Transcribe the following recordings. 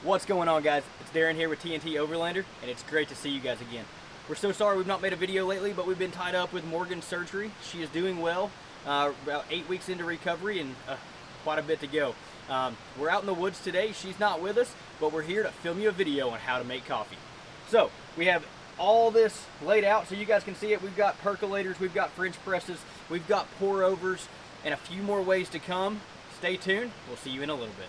What's going on, guys? It's Darren here with TNT Overlander, and it's great to see you guys again. We're so sorry we've not made a video lately, but we've been tied up with Morgan's surgery. She is doing well, about 8 weeks into recovery, and quite a bit to go. We're out in the woods today. She's not with us, but we're here to film you a video on how to make coffee. So we have all this laid out so you guys can see it. We've got percolators, we've got French presses, we've got pour overs, and a few more ways to come. Stay tuned. We'll see you in a little bit.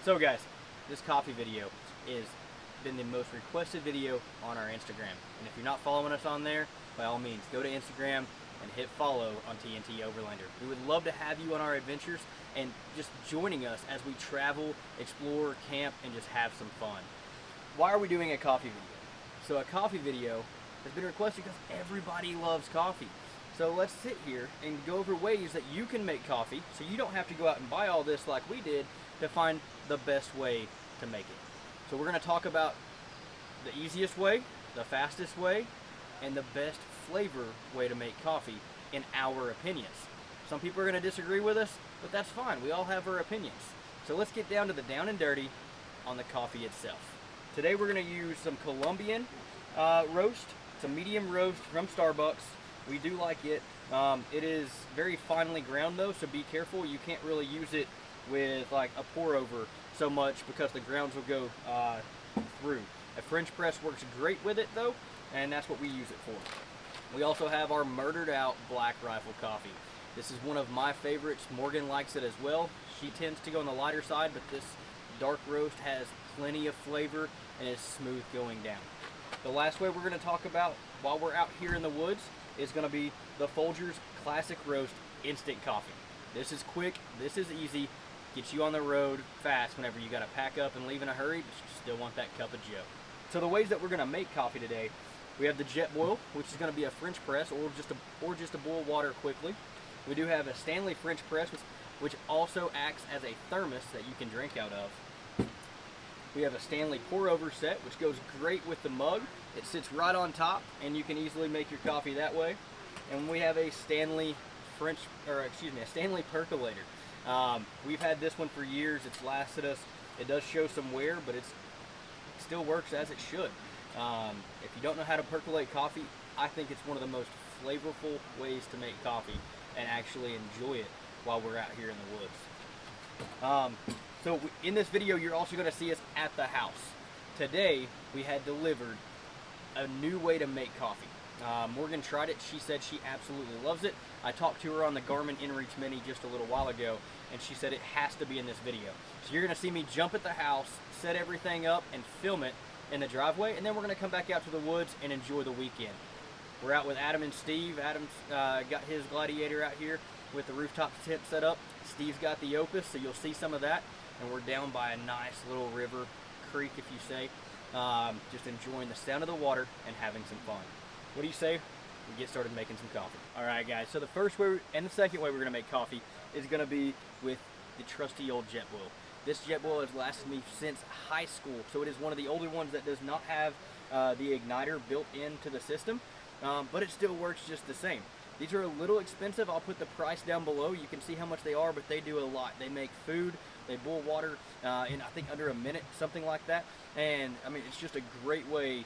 So guys, this coffee video has been the most requested video on our Instagram. And if you're not following us on there, by all means, go to Instagram and hit follow on TNT Overlander. We would love to have you on our adventures and just joining us as we travel, explore, camp, and just have some fun. Why are we doing a coffee video? So a coffee video has been requested because everybody loves coffee. So let's sit here and go over ways that you can make coffee so you don't have to go out and buy all this like we did to find the best way to make it. So we're going to talk about the easiest way, the fastest way, and the best flavor way to make coffee in our opinions. Some people are going to disagree with us, but that's fine. We all have our opinions. So let's get down to the down and dirty on the coffee itself. Today we're going to use some Colombian roast. It's a medium roast from Starbucks. We do like it. It is very finely ground though, so be careful. You can't really use it with like a pour over so much because the grounds will go through. A French press works great with it though, and that's what we use it for. We also have our murdered out black rifle coffee. This is one of my favorites. Morgan likes it as well. She tends to go on the lighter side, but this dark roast has plenty of flavor and is smooth going down. The last way we're going to talk about while we're out here in the woods is going to be the Folgers Classic Roast Instant Coffee. This is quick, this is easy, gets you on the road fast whenever you got to pack up and leave in a hurry, but you still want that cup of joe. So the ways that we're going to make coffee today, we have the Jetboil, which is going to be a French press or just to boil water quickly. We do have a Stanley French press, which also acts as a thermos that you can drink out of. We have a Stanley pour over set, which goes great with the mug. It sits right on top, and you can easily make your coffee that way. And we have a Stanley Stanley percolator. We've had this one for years. It's lasted us. It does show some wear, but it still works as it should. If you don't know how to percolate coffee, I think it's one of the most flavorful ways to make coffee and actually enjoy it while we're out here in the woods. So in this video, you're also going to see us at the house. Today, we had delivered a new way to make coffee. Morgan tried it. She said she absolutely loves it. I talked to her on the Garmin InReach Mini just a little while ago, and she said it has to be in this video. So you're going to see me jump at the house, set everything up, and film it in the driveway, and then we're going to come back out to the woods and enjoy the weekend. We're out with Adam and Steve. Adam's got his Gladiator out here with the rooftop tent set up. Steve's got the Opus, so you'll see some of that. And we're down by a nice little river, creek if you say, just enjoying the sound of the water and having some fun. What do you say? We get started making some coffee. All right, guys, so the first way and the second way we're gonna make coffee is gonna be with the trusty old Jetboil. This Jetboil has lasted me since high school, so it is one of the older ones that does not have the igniter built into the system, but it still works just the same. These are a little expensive. I'll put the price down below. You can see how much they are, but they do a lot. They make food, they boil water in I think under a minute, something like that. And I mean, it's just a great way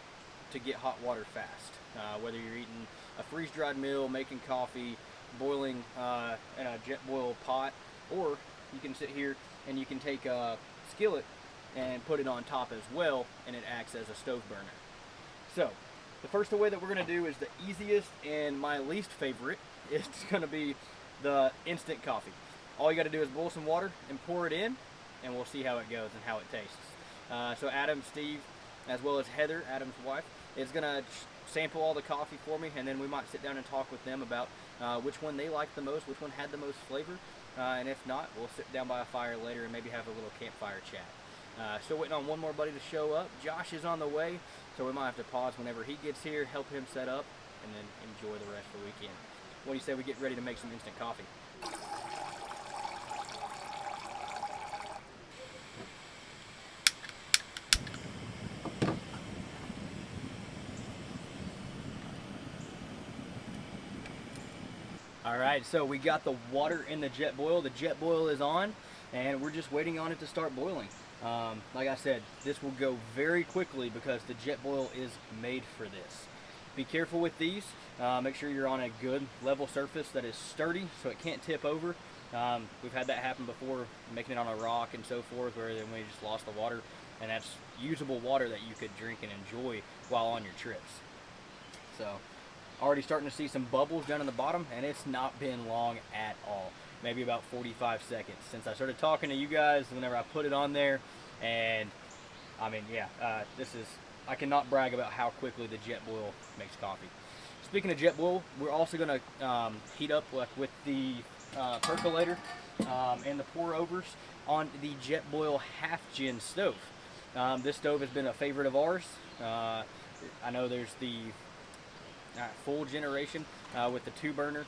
to get hot water fast. Whether you're eating a freeze-dried meal, making coffee, boiling in a Jetboil pot, or you can sit here and you can take a skillet and put it on top as well, and it acts as a stove burner. So the first way that we're going to do is the easiest and my least favorite. It's going to be the instant coffee. All you got to do is boil some water and pour it in, and we'll see how it goes and how it tastes. So Adam, Steve, as well as Heather, Adam's wife, is going to sample all the coffee for me, and then we might sit down and talk with them about which one they liked the most, which one had the most flavor, and if not, we'll sit down by a fire later and maybe have a little campfire chat. Still waiting on one more buddy to show up. Josh is on the way, so we might have to pause whenever he gets here, help him set up, and then enjoy the rest of the weekend. What do you say we get ready to make some instant coffee? All right, so we got the water in the Jetboil. The Jetboil is on, and we're just waiting on it to start boiling. Like I said, this will go very quickly because the Jetboil is made for this. Be careful with these. Make sure you're on a good level surface that is sturdy so it can't tip over. We've had that happen before, making it on a rock and so forth, where then we just lost the water, and that's usable water that you could drink and enjoy while on your trips. So, already starting to see some bubbles down in the bottom, and it's not been long at all. Maybe about 45 seconds since I started talking to you guys whenever I put it on there. And I mean, yeah, I cannot brag about how quickly the Jetboil makes coffee. Speaking of Jetboil, we're also going to heat up with the percolator and the pour overs on the Jetboil half gen stove. This stove has been a favorite of ours. I know there's the full generation with the 2-burner,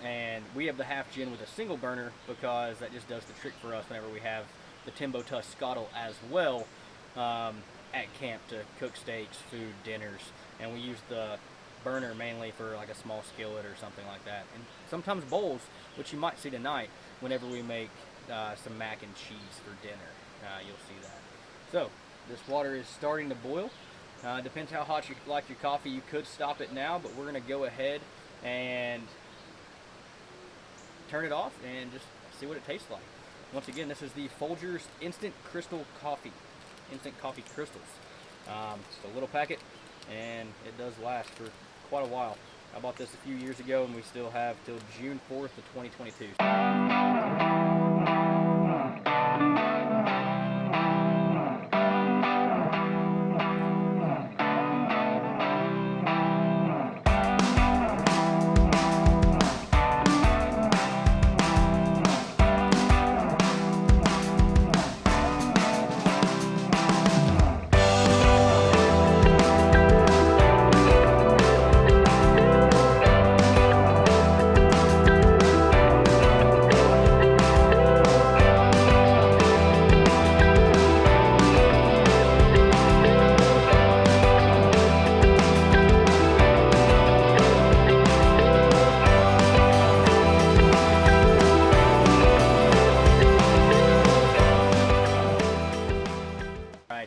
and we have the half gen with a single burner because that just does the trick for us whenever we have the Timbo Tuss Scottle as well at camp to cook steaks, food, dinners, and we use the burner mainly for like a small skillet or something like that, and sometimes bowls, which you might see tonight whenever we make some mac and cheese for dinner. You'll see that. So this water is starting to boil. Depends how hot you like your coffee. You could stop it now, but we're going to go ahead and turn it off and just see what it tastes like. Once again, this is the Folgers Instant Crystal Coffee. Instant Coffee Crystals. Just a little packet, and it does last for quite a while. I bought this a few years ago, and we still have till June 4th of 2022.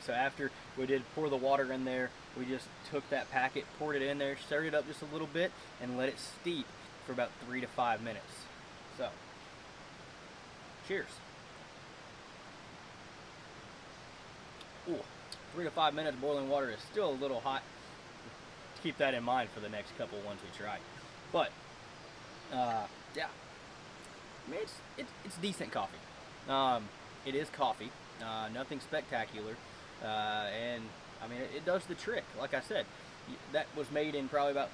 So after we did pour the water in there, we just took that packet, poured it in there, stirred it up just a little bit, and let it steep for about 3 to 5 minutes. So, cheers. Ooh, 3 to 5 minutes boiling water is still a little hot. Keep that in mind for the next couple ones we try. But, yeah, I mean, it's decent coffee. It is coffee, nothing spectacular. And I mean, it does the trick. Like I said, that was made in probably about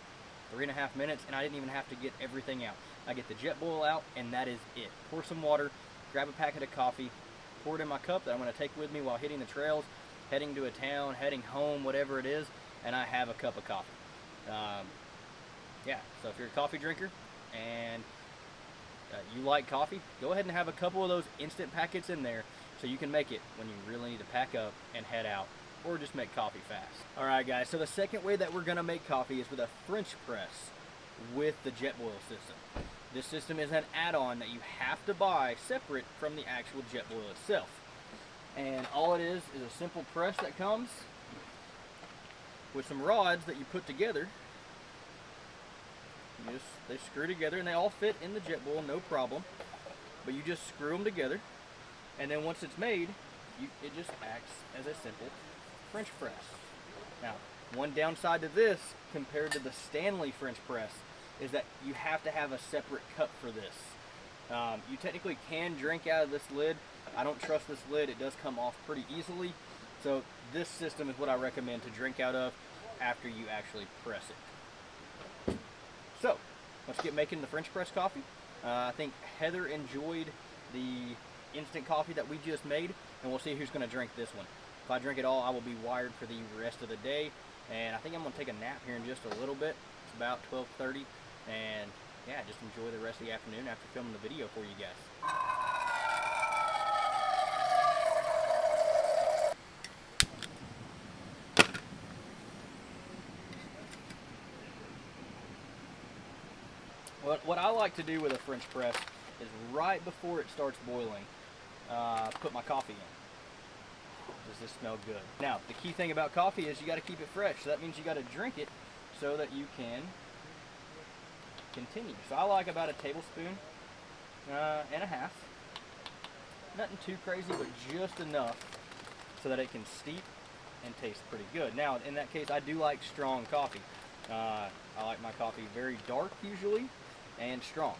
3.5 minutes, and I didn't even have to get everything out. I get the Jetboil out, and that is it. Pour some water, grab a packet of coffee, pour it in my cup that I'm going to take with me while hitting the trails, heading to a town, heading home, whatever it is, and I have a cup of coffee. Yeah, so if you're a coffee drinker and you like coffee, go ahead and have a couple of those instant packets in there, so you can make it when you really need to pack up and head out, or just make coffee fast. Alright guys, so the second way that we're going to make coffee is with a French press with the Jetboil system. This system is an add-on that you have to buy separate from the actual Jetboil itself. And all it is a simple press that comes with some rods that you put together. They screw together, and they all fit in the Jetboil, no problem. But you just screw them together. And then once it's made, it just acts as a simple French press. Now, one downside to this compared to the Stanley French press is that you have to have a separate cup for this. You technically can drink out of this lid. I don't trust this lid. It does come off pretty easily. So this system is what I recommend to drink out of after you actually press it. So, let's get making the French press coffee. I think Heather enjoyed the instant coffee that we just made, and we'll see who's going to drink this one. If I drink it all, I will be wired for the rest of the day, and I think I'm going to take a nap here in just a little bit. It's about 12:30, and yeah, just enjoy the rest of the afternoon after filming the video for you guys. What I like to do with a French press is right before it starts boiling, put my coffee in. Does this smell good? Now, the key thing about coffee is you got to keep it fresh. So that means you got to drink it so that you can continue. So I like about a tablespoon and a half. Nothing too crazy, but just enough so that it can steep and taste pretty good. Now, in that case, I do like strong coffee. I like my coffee very dark usually and strong.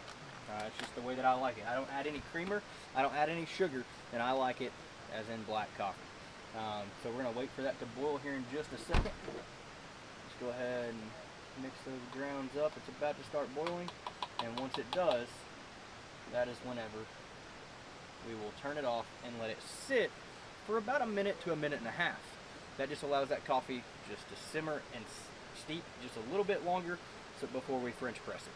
It's just the way that I like it. I don't add any creamer, I don't add any sugar, and I like it as in black coffee. So we're going to wait for that to boil here in just a second. Let's go ahead and mix those grounds up. It's about to start boiling, and once it does, that is whenever we will turn it off and let it sit for about a minute to a minute and a half. That just allows that coffee just to simmer and steep just a little bit longer before we French press it.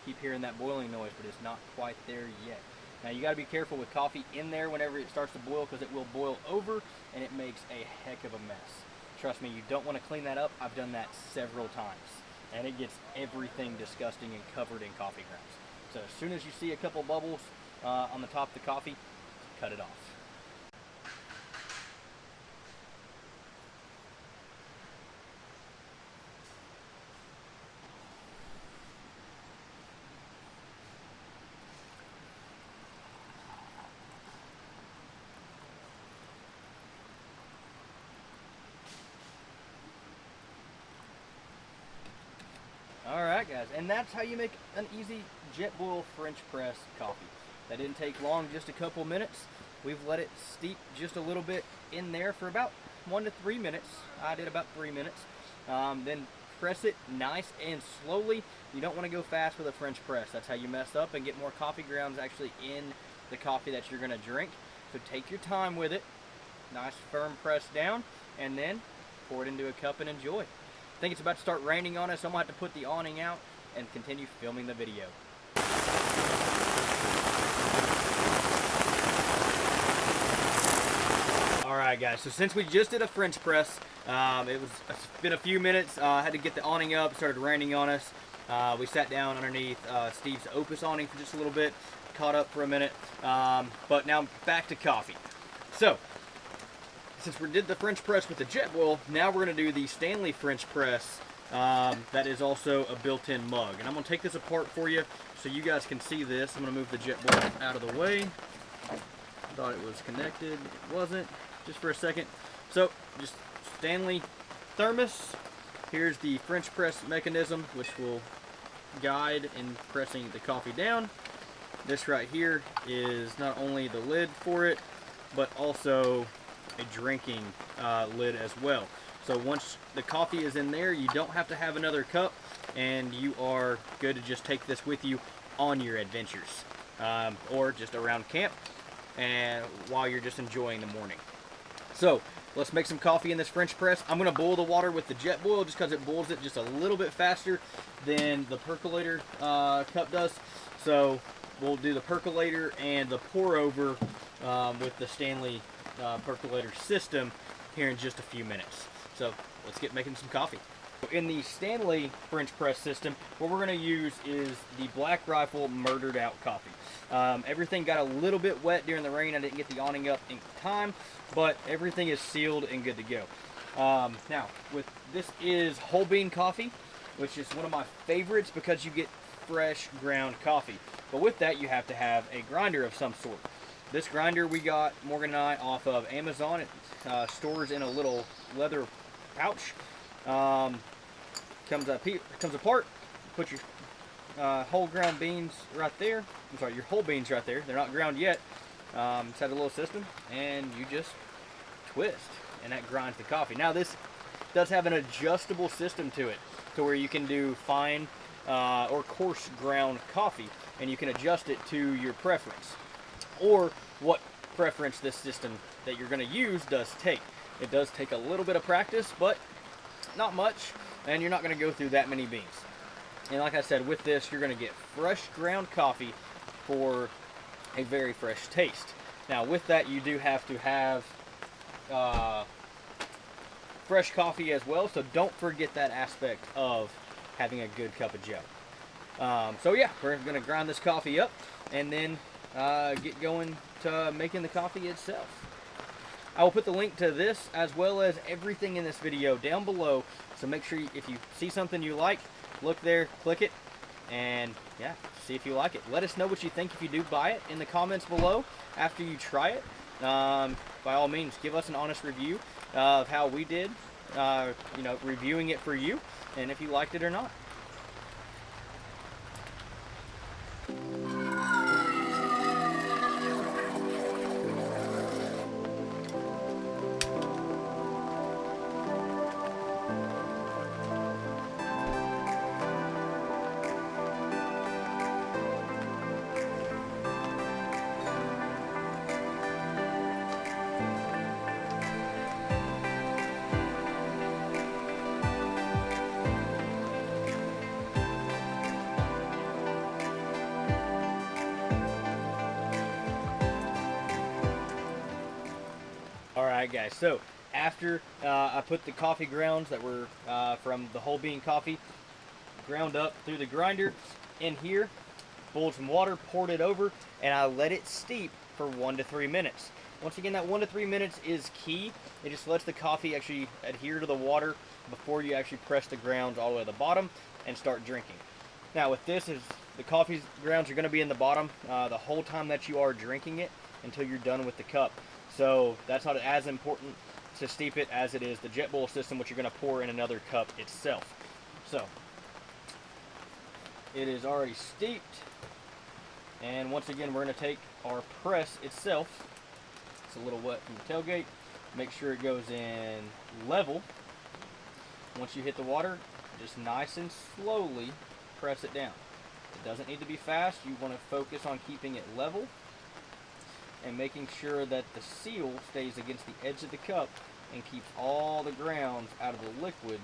Keep hearing that boiling noise, but it's not quite there yet. Now you got to be careful with coffee in there whenever it starts to boil, because it will boil over and it makes a heck of a mess. Trust me, you don't want to clean that up. I've done that several times, and it gets everything disgusting and covered in coffee grounds. So as soon as you see a couple bubbles on the top of the coffee, cut it off. Alright guys, and that's how you make an easy Jetboil French press coffee. That didn't take long, just a couple minutes. We've let it steep just a little bit in there for about 1 to 3 minutes. I did about 3 minutes. Then press it nice and slowly. You don't want to go fast with a French press. That's how you mess up and get more coffee grounds actually in the coffee that you're going to drink. So take your time with it. Nice firm press down, and then pour it into a cup and enjoy. I think it's about to start raining on us, so I'm going to have to put the awning out and continue filming the video. Alright guys, so since we just did a French press, it's been a few minutes. I had to get the awning up. It started raining on us. We sat down underneath Steve's Opus awning for just a little bit, caught up for a minute, but now back to coffee. So, since we did the French press with the Jetboil, now we're going to do the Stanley French press that is also a built-in mug. And I'm going to take this apart for you so you guys can see this. I'm going to move the Jetboil out of the way. Thought it was connected. It wasn't. Just for a second. So, just Stanley thermos. Here's the French press mechanism, which will guide in pressing the coffee down. This right here is not only the lid for it, but also a drinking lid as well. So once the coffee is in there, you don't have to have another cup, and you are good to just take this with you on your adventures, or just around camp, and while you're just enjoying the morning. So let's make some coffee in this French press. I'm going to boil the water with the Jetboil just because it boils it just a little bit faster than the Percolator cup does. So we'll do the Percolator and the pour over with the Stanley Percolator system here in just a few minutes. So let's get making some coffee. In the Stanley French press system, what we're going to use is the Black Rifle Murdered Out coffee. Everything got a little bit wet during the rain. I didn't get the awning up in time, but everything is sealed and good to go. Now, this is whole bean coffee, which is one of my favorites because you get fresh ground coffee. But with that, you have to have a grinder of some sort. This grinder we got, Morgan and I, off of Amazon. It stores in a little leather pouch. Comes apart. Put your whole ground beans right there. I'm sorry, your whole beans right there. They're not ground yet. It's had a little system, and you just twist, and that grinds the coffee. Now this does have an adjustable system to it, to where you can do fine or coarse ground coffee, and you can adjust it to your preference, or what preference this system that you're going to use does take. It does take a little bit of practice, but not much, and you're not going to go through that many beans. And like I said, with this, you're going to get fresh ground coffee for a very fresh taste. Now, with that, you do have to have fresh coffee as well, so don't forget that aspect of having a good cup of Joe. So yeah, we're gonna grind this coffee up and then get going to making the coffee itself. I will put the link to this as well as everything in this video down below, so make sure if you see something you like, look there, click it, and yeah, see if you like it. Let us know what you think if you do buy it in the comments below after you try it. By all means, give us an honest review of how we did, you know, reviewing it for you, and if you liked it or not. Alright guys, so after I put the coffee grounds that were from the whole bean coffee ground up through the grinder in here, boiled some water, poured it over, and I let it steep for 1 to 3 minutes. Once again, that 1 to 3 minutes is key. It just lets the coffee actually adhere to the water before you actually press the grounds all the way to the bottom and start drinking. Now with this, is the coffee grounds are going to be in the bottom the whole time that you are drinking it until you're done with the cup. So that's not as important to steep it as it is the Jetboil system, which you're going to pour in another cup itself. So it is already steeped, and once again we're going to take our press itself. It's a little wet from the tailgate. Make sure it goes in level. Once you hit the water, just nice and slowly press it down. It doesn't need to be fast. You want to focus on keeping it level and making sure that the seal stays against the edge of the cup and keeps all the grounds out of the liquid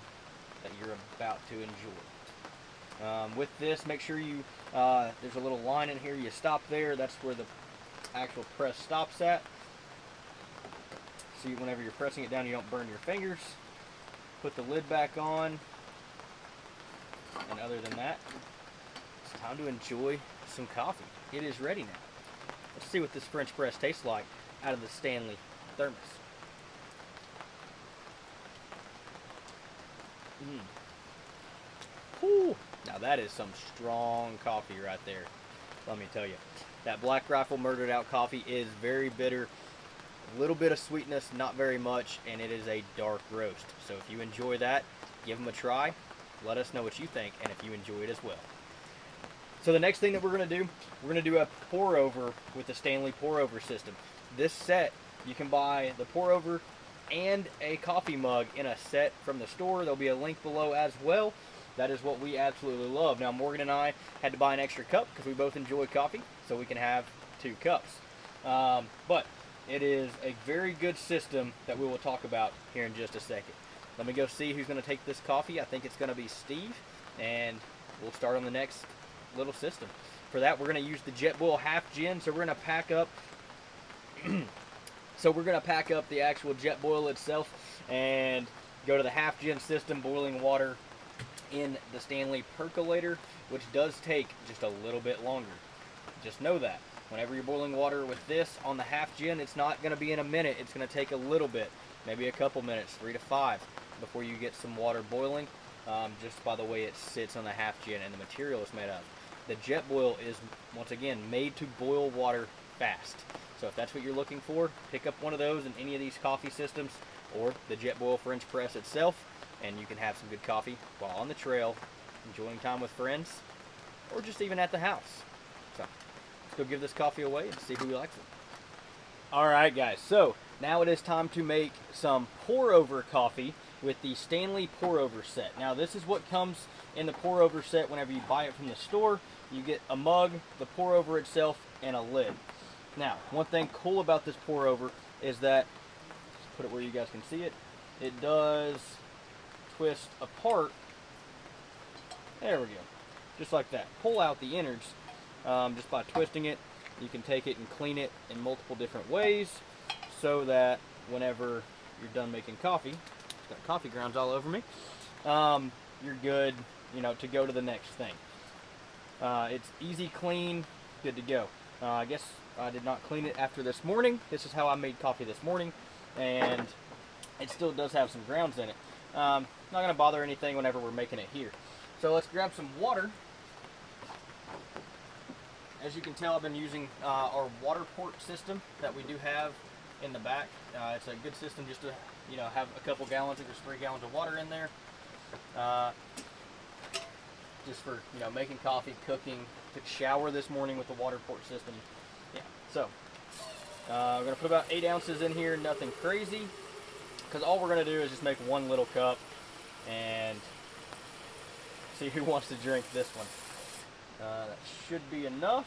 that you're about to enjoy. With this, make sure you, there's a little line in here, you stop there, that's where the actual press stops at. So whenever you're pressing it down, you don't burn your fingers. Put the lid back on, and other than that, it's time to enjoy some coffee. It is ready now. Let's see what this French press tastes like out of the Stanley thermos. Ooh, now that is some strong coffee right there. Let me tell you. That Black Rifle Murdered Out coffee is very bitter. A little bit of sweetness, not very much, and it is a dark roast. So if you enjoy that, give them a try. Let us know what you think and if you enjoy it as well. So the next thing that we're going to do, we're going to do a pour over with the Stanley pour over system. This set, you can buy the pour over and a coffee mug in a set from the store. There'll be a link below as well. That is what we absolutely love. Now Morgan and I had to buy an extra cup because we both enjoy coffee, so we can have 2 cups. But it is a very good system that we will talk about here in just a second. Let me go see who's going to take this coffee. I think it's going to be Steve, and we'll start on the next little system. For that, we're going to use the Jetboil half gin. So we're going to pack up the actual Jetboil itself and go to the half gin system, boiling water in the Stanley Percolator, which does take just a little bit longer. Just know that whenever you're boiling water with this on the half gin, it's not going to be in a minute. It's going to take a little bit, maybe a couple minutes, 3 to 5, before you get some water boiling, just by the way it sits on the half gin and the material it's made of. The Jetboil is, once again, made to boil water fast. So if that's what you're looking for, pick up one of those in any of these coffee systems, or the Jetboil French press itself, and you can have some good coffee while on the trail, enjoying time with friends, or just even at the house. So let's go give this coffee away and see who likes it. Alright guys, so now it is time to make some pour over coffee with the Stanley pour over set. Now this is what comes in the pour over set whenever you buy it from the store. You get a mug, the pour over itself, and a lid. Now, one thing cool about this pour over is that, let's put it where you guys can see it, it does twist apart. There we go. Just like that. Pull out the innards just by twisting it. You can take it and clean it in multiple different ways so that whenever you're done making coffee, it's got coffee grounds all over me, you're good to go to the next thing. It's easy, clean, good to go. I guess I did not clean it after this morning. This is how I made coffee this morning, and it still does have some grounds in it. Not going to bother anything whenever we're making it here. So let's grab some water. As you can tell, I've been using our water port system that we do have in the back. It's a good system just to have a couple gallons, if there's 3 gallons of water in there. Just for making coffee, cooking. Took a shower this morning with the water port system. Yeah. So we're gonna put about 8 ounces in here, nothing crazy, because all we're gonna do is just make one little cup and see who wants to drink this one. That should be enough.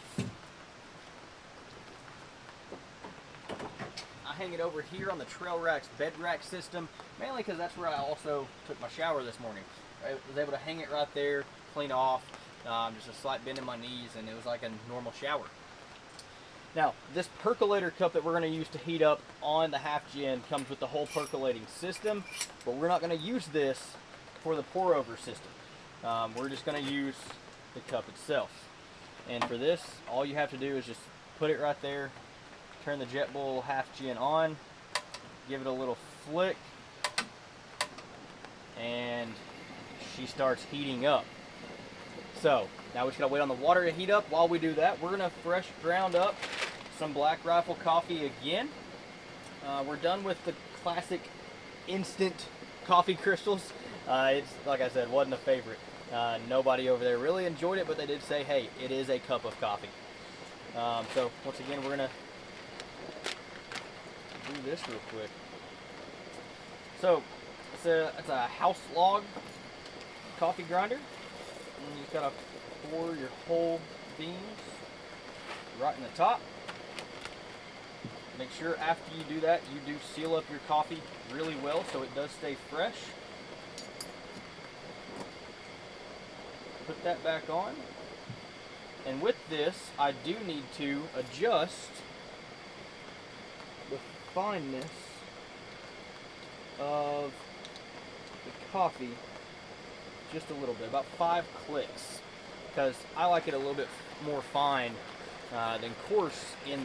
I hang it over here on the Trail Rack's bed rack system, mainly because that's where I also took my shower this morning. I was able to hang it right there, clean off, just a slight bend in my knees, and it was like a normal shower. Now, this percolator cup that we're going to use to heat up on the half gin comes with the whole percolating system, but we're not going to use this for the pour over system. We're just going to use the cup itself. And for this, all you have to do is just put it right there, turn the Jetboil half gin on, give it a little flick, and she starts heating up. So now we just gotta wait on the water to heat up. While we do that, we're gonna fresh ground up some Black Rifle coffee again. We're done with the classic instant coffee crystals. It's, like I said, wasn't a favorite. Nobody over there really enjoyed it, but they did say, hey, it is a cup of coffee. So once again, we're gonna do this real quick. So it's a house log coffee grinder, and you just gotta pour your whole beans right in the top. Make sure after you do that, you do seal up your coffee really well so it does stay fresh. Put that back on. And with this, I do need to adjust the fineness of the coffee just a little bit, about 5 clicks, because I like it a little bit more fine than coarse in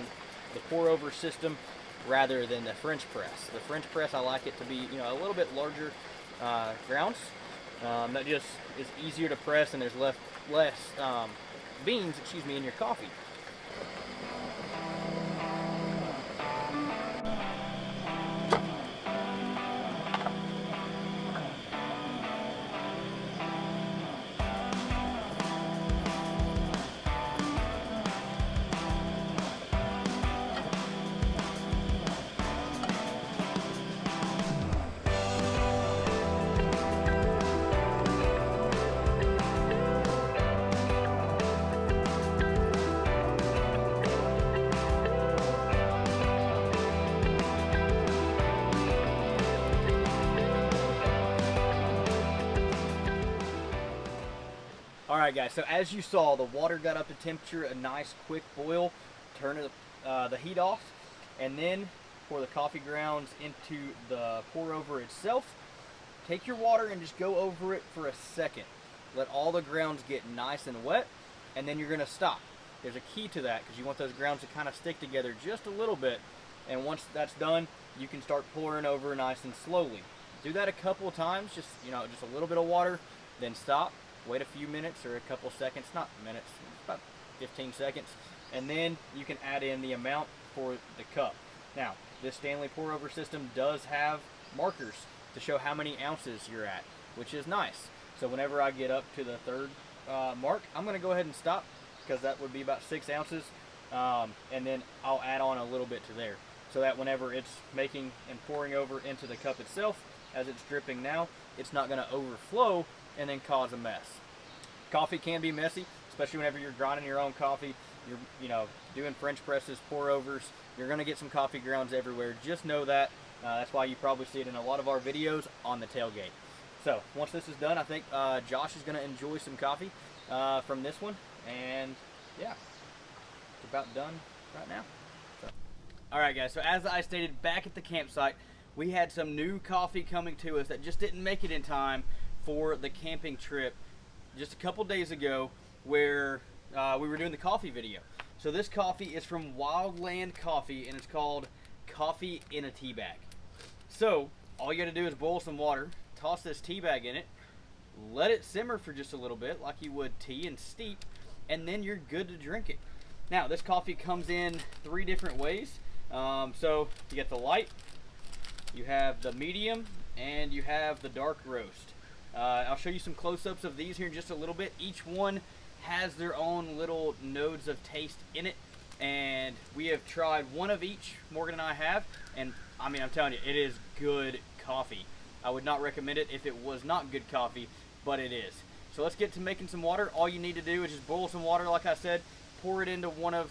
the pour over system rather than the French press. The French press, I like it to be a little bit larger grounds. That just is easier to press, and there's less beans, in your coffee. Alright guys, so as you saw, the water got up to temperature, a nice quick boil. Turn the heat off, and then pour the coffee grounds into the pour over itself. Take your water and just go over it for a second. Let all the grounds get nice and wet, and then you're going to stop. There's a key to that because you want those grounds to kind of stick together just a little bit, and once that's done, you can start pouring over nice and slowly. Do that a couple of times, just a little bit of water, then stop. Wait a few minutes or a couple seconds, not minutes, about 15 seconds, and then you can add in the amount for the cup. Now, this Stanley pour over system does have markers to show how many ounces you're at, which is nice. So whenever I get up to the third mark, I'm going to go ahead and stop, because that would be about 6 ounces, and then I'll add on a little bit to there, so that whenever it's making and pouring over into the cup itself, as it's dripping now, it's not going to overflow and then cause a mess. Coffee can be messy, especially whenever you're grinding your own coffee. You're doing French presses, pour overs. You're going to get some coffee grounds everywhere. Just know that. That's why you probably see it in a lot of our videos on the tailgate. So once this is done, I think Josh is going to enjoy some coffee from this one, and yeah, it's about done right now. So. All right, guys. So as I stated back at the campsite, we had some new coffee coming to us that just didn't make it in time for the camping trip just a couple days ago where we were doing the coffee video. So this coffee is from Wildland Coffee, and it's called Coffee in a Tea Bag. So all you got to do is boil some water, toss this tea bag in it, let it simmer for just a little bit like you would tea and steep, and then you're good to drink it. Now this coffee comes in 3 different ways. So you get the light, you have the medium, and you have the dark roast. I'll show you some close-ups of these here in just a little bit. Each one has their own little nodes of taste in it, and we have tried one of each, Morgan and I have, and I mean, I'm telling you, it is good coffee. I would not recommend it if it was not good coffee, but it is. So let's get to making some water. All you need to do is just boil some water, like I said, pour it into one of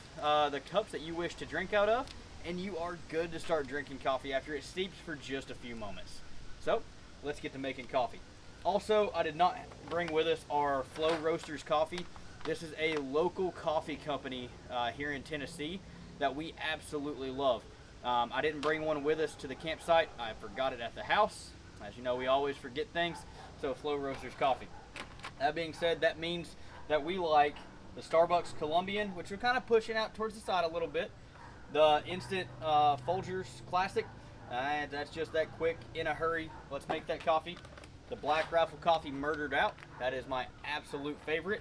the cups that you wish to drink out of, and you are good to start drinking coffee after it steeps for just a few moments. So let's get to making coffee. Also, I did not bring with us our Flow Roasters coffee. This is a local coffee company here in Tennessee that we absolutely love. I didn't bring one with us to the campsite. I forgot it at the house. As you know, we always forget things. So Flow Roasters coffee. That being said, that means that we like the Starbucks Colombian, which we're kind of pushing out towards the side a little bit. The instant Folgers Classic, and that's just that quick, in a hurry, let's make that coffee. The Black Riffle Coffee Murdered Out, that is my absolute favorite.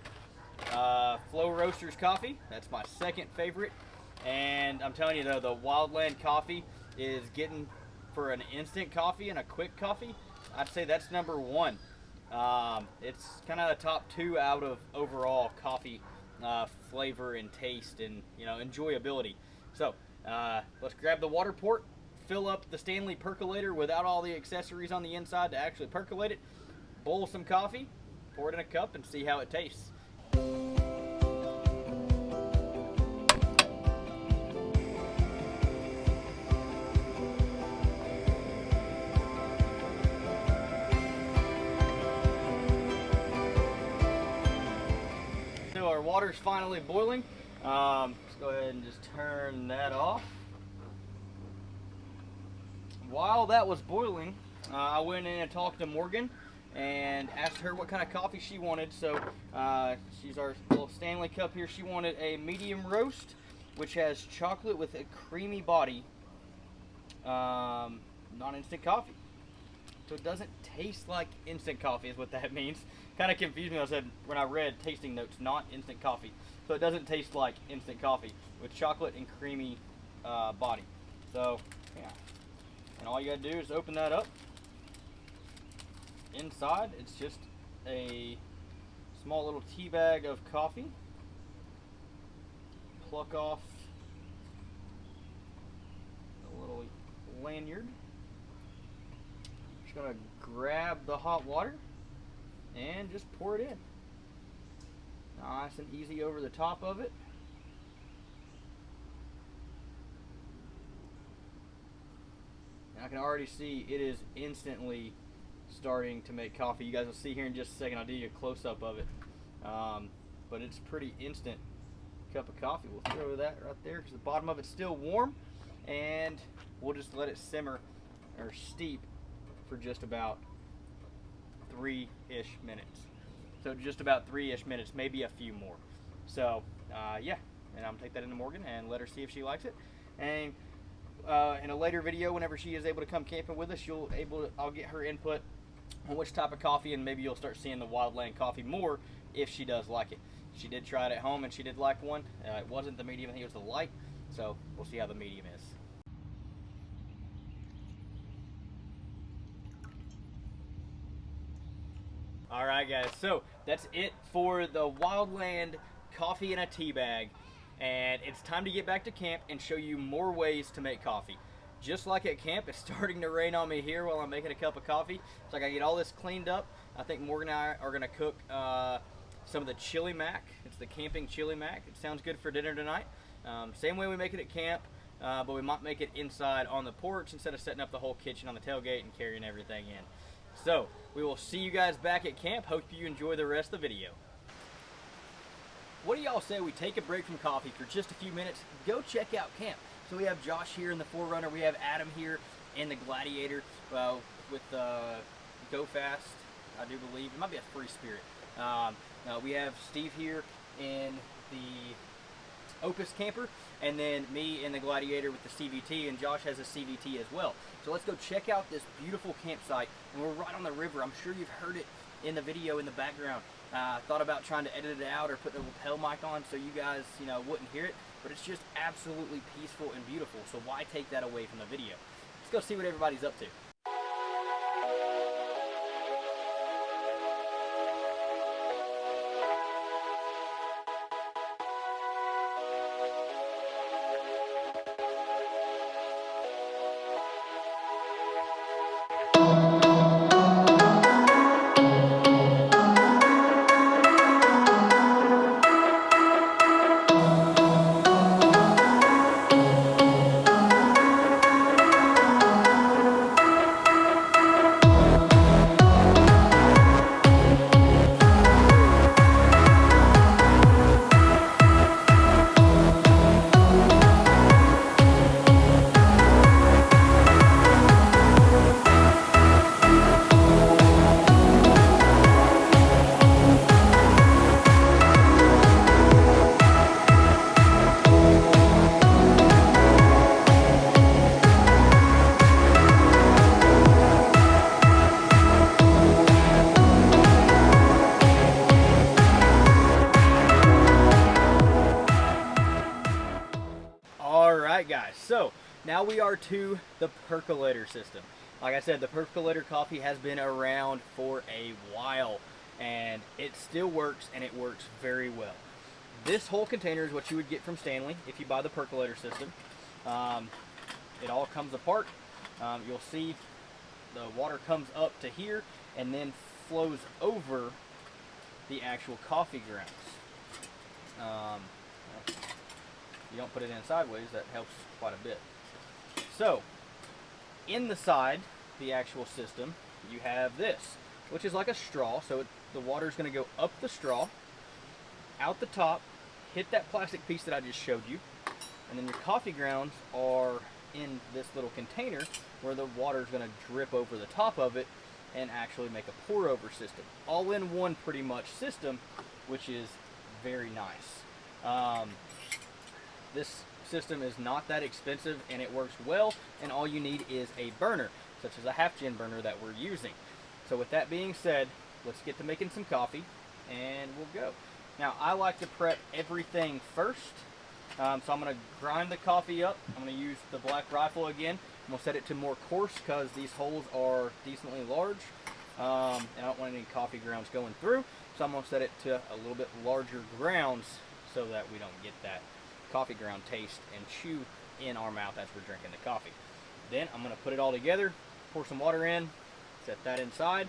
Flow Roasters coffee, that's my second favorite. And I'm telling you though, the Wildland Coffee is getting, for an instant coffee and a quick coffee, I'd say that's #1. It's kind of the top 2 out of overall coffee flavor and taste and, you know, enjoyability. So let's grab the water port, fill up the Stanley Percolator without all the accessories on the inside to actually percolate it, boil some coffee, pour it in a cup, and see how it tastes. So our water's finally boiling. Let's go ahead and just turn that off. While that was boiling, I went in and talked to Morgan and asked her what kind of coffee she wanted. So she's our little Stanley cup here. She wanted a medium roast, which has chocolate with a creamy body, non-instant coffee. So it doesn't taste like instant coffee is what that means. Kind of confused me. I said when I read tasting notes, not instant coffee. So it doesn't taste like instant coffee with chocolate and creamy body. So yeah. And all you gotta do is open that up. Inside, it's just a small little tea bag of coffee. Pluck off a little lanyard. Just gonna grab the hot water and just pour it in. Nice and easy over the top of it. I can already see it is instantly starting to make coffee. You guys will see here in just a second. I'll do you a close-up of it. But it's pretty instant cup of coffee. We'll throw that right there because the bottom of it's still warm, and we'll just let it simmer or steep for just about 3-ish minutes. So just about 3-ish minutes, maybe a few more. So yeah, and I'm gonna take that into Morgan and let her see if she likes it. And in a later video, whenever she is able to come camping with us, I'll get her input on which type of coffee, and maybe you'll start seeing the Wildland Coffee more if she does like it. She did try it at home and she did like one. It wasn't the medium, I think it was the light. So we'll see how the medium is. Alright guys, so that's it for the Wildland Coffee in a Tea Bag. And it's time to get back to camp and show you more ways to make coffee. Just like at camp, it's starting to rain on me here while I'm making a cup of coffee. So I gotta get all this cleaned up. I think Morgan and I are gonna cook some of the chili mac. It's the camping chili mac. It sounds good for dinner tonight. Same way we make it at camp, but we might make it inside on the porch instead of setting up the whole kitchen on the tailgate and carrying everything in. So we will see you guys back at camp. Hope you enjoy the rest of the video. What do y'all say we take a break from coffee for just a few minutes, go check out camp. So we have Josh here in the 4Runner, we have Adam here in the Gladiator with Go Fast, I do believe. It might be a Free Spirit. We have Steve here in the Opus camper, and then me in the Gladiator with the CVT, and Josh has a CVT as well. So let's go check out this beautiful campsite, and we're right on the river. I'm sure you've heard it in the video in the background. Thought about trying to edit it out or put the lapel mic on so you guys, wouldn't hear it, but it's just absolutely peaceful and beautiful. So why take that away from the video? Let's go see what everybody's up to. Alright guys, so now we are to the Percolator system. Like I said, the Percolator coffee has been around for a while, and it still works, and it works very well. This whole container is what you would get from Stanley if you buy the Percolator system. It all comes apart. You'll see the water comes up to here and then flows over the actual coffee grounds. You don't put it in sideways, that helps quite a bit. So, in the side, the actual system, you have this, which is like a straw. So the water is going to go up the straw, out the top, hit that plastic piece that I just showed you, and then your coffee grounds are in this little container where the water is going to drip over the top of it and actually make a pour over system. All in one pretty much system, which is very nice. This system is not that expensive, and it works well, and all you need is a burner, such as a half-gen burner that we're using. So with that being said, let's get to making some coffee, and we'll go. Now, I like to prep everything first, so I'm going to grind the coffee up. I'm going to use the black Riffle again. I'm going to set it to more coarse because these holes are decently large, and I don't want any coffee grounds going through, so I'm going to set it to a little bit larger grounds so that we don't get that coffee ground taste and chew in our mouth as we're drinking the coffee. Then I'm going to put it all together, pour some water in, set that inside,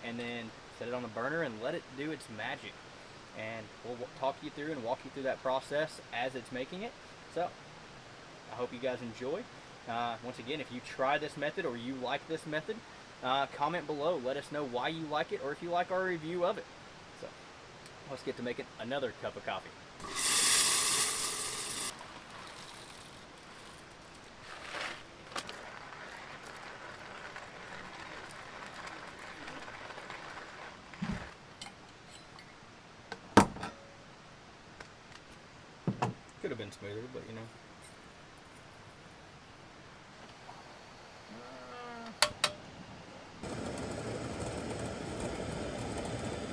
and then set it on the burner and let it do its magic. And we'll talk you through and walk you through that process as it's making it. So I hope you guys enjoy. Once again, if you try this method or you like this method, comment below. Let us know why you like it or if you like our review of it. So let's get to making another cup of coffee. Could have been smoother, but you know.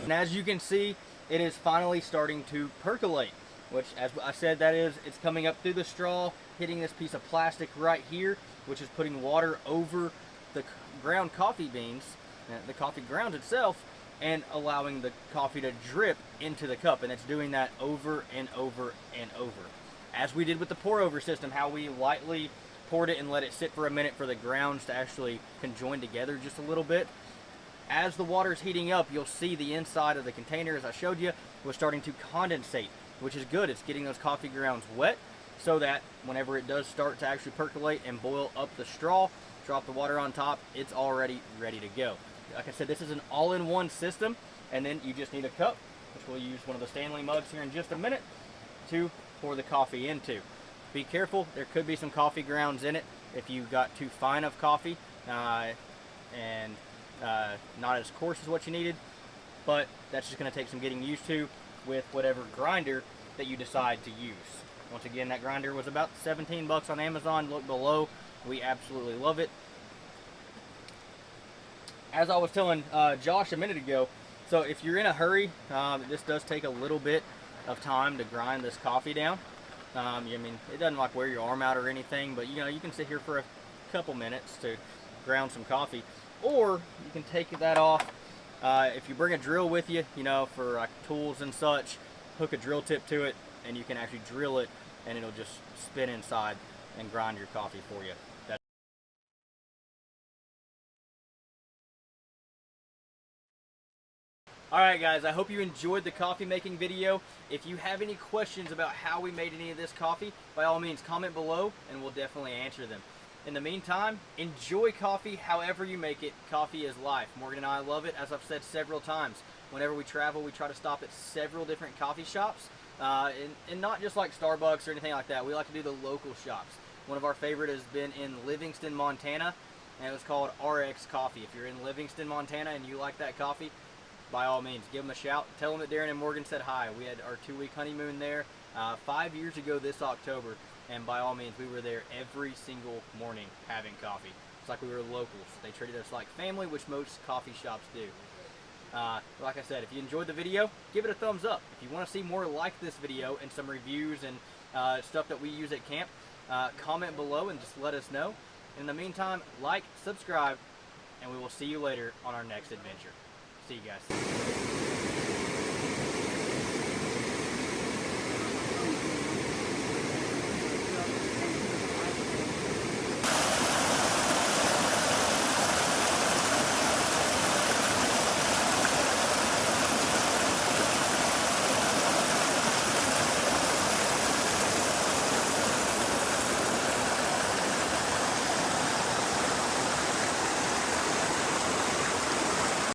And as you can see, it is finally starting to percolate, which, as I said, that is, it's coming up through the straw, hitting this piece of plastic right here, which is putting water over the ground coffee beans, the coffee ground itself, and allowing the coffee to drip into the cup. And it's doing that over and over and over. As we did with the pour over system, how we lightly poured it and let it sit for a minute for the grounds to actually conjoin together just a little bit. As the water is heating up, you'll see the inside of the container, as I showed you, was starting to condensate, which is good. It's getting those coffee grounds wet so that whenever it does start to actually percolate and boil up the straw, drop the water on top, it's already ready to go. Like I said, this is an all-in-one system, and then you just need a cup, which we'll use one of the Stanley mugs here in just a minute, to pour the coffee into. Be careful, there could be some coffee grounds in it if you got too fine of coffee and not as coarse as what you needed. but that's just going to take some getting used to with whatever grinder that you decide to use. Once again, that grinder was about 17 bucks on Amazon. Look below. We absolutely love it. As I was telling Josh a minute ago, so if you're in a hurry, this does take a little bit of time to grind this coffee down. I mean, it doesn't like wear your arm out or anything, but you know, you can sit here for a couple minutes to ground some coffee, or you can take that off. If you bring a drill with you, you know, for like tools and such, hook a drill tip to it, and you can actually drill it, and it'll just spin inside and grind your coffee for you. Alright guys, I hope you enjoyed the coffee making video. If you have any questions about how we made any of this coffee, by all means comment below and we'll definitely answer them. In the meantime, enjoy coffee however you make it. Coffee is life. Morgan and I love it, as I've said several times. Whenever we travel, we try to stop at several different coffee shops, and not just like Starbucks or anything like that. We like to do the local shops. One of our favorite has been in Livingston, Montana, and it was called RX Coffee. If you're in Livingston, Montana and you like that coffee, by all means, give them a shout. Tell them that Darren and Morgan said hi. We had our 2-week honeymoon there 5 years ago this October, and by all means, we were there every single morning having coffee. It's like we were locals. They treated us like family, which most coffee shops do. Like I said, if you enjoyed the video, give it a thumbs up. If you want to see more like this video and some reviews and stuff that we use at camp, comment below and just let us know. In the meantime, like, subscribe, and we will see you later on our next adventure. See you guys.